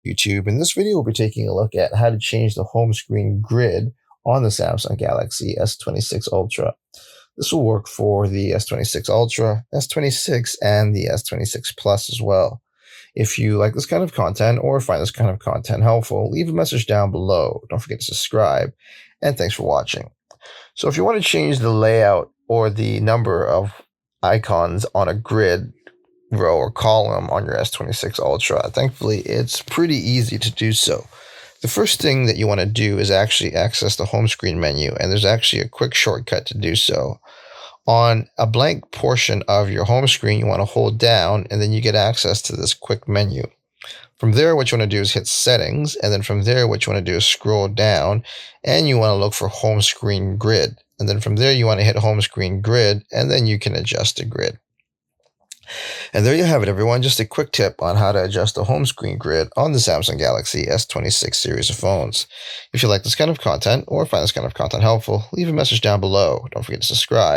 YouTube. In this video, we'll be taking a look at how to change the home screen grid on the Samsung Galaxy S26 Ultra. This will work for the S26 Ultra, S26, and the S26 Plus as well. If you like this kind of content or find this kind of content helpful, leave a message down below. Don't forget to subscribe, and thanks for watching. So if you want to change the layout or the number of icons on a grid row or column on your S26 Ultra, thankfully it's pretty easy to do so. The first thing that you want to do is actually access the home screen menu, and there's actually a quick shortcut to do so. On a blank portion of your home screen, you want to hold down, and then you get access to this quick menu. From there, what you want to do is hit Settings, and then from there, what you want to do is scroll down, and you want to look for Home Screen Grid. And then from there, you want to hit Home Screen Grid, and then you can adjust the grid. And there you have it, everyone. Just a quick tip on how to adjust the home screen grid on the Samsung Galaxy S26 series of phones. If you like this kind of content or find this kind of content helpful, leave a message down below. Don't forget to subscribe.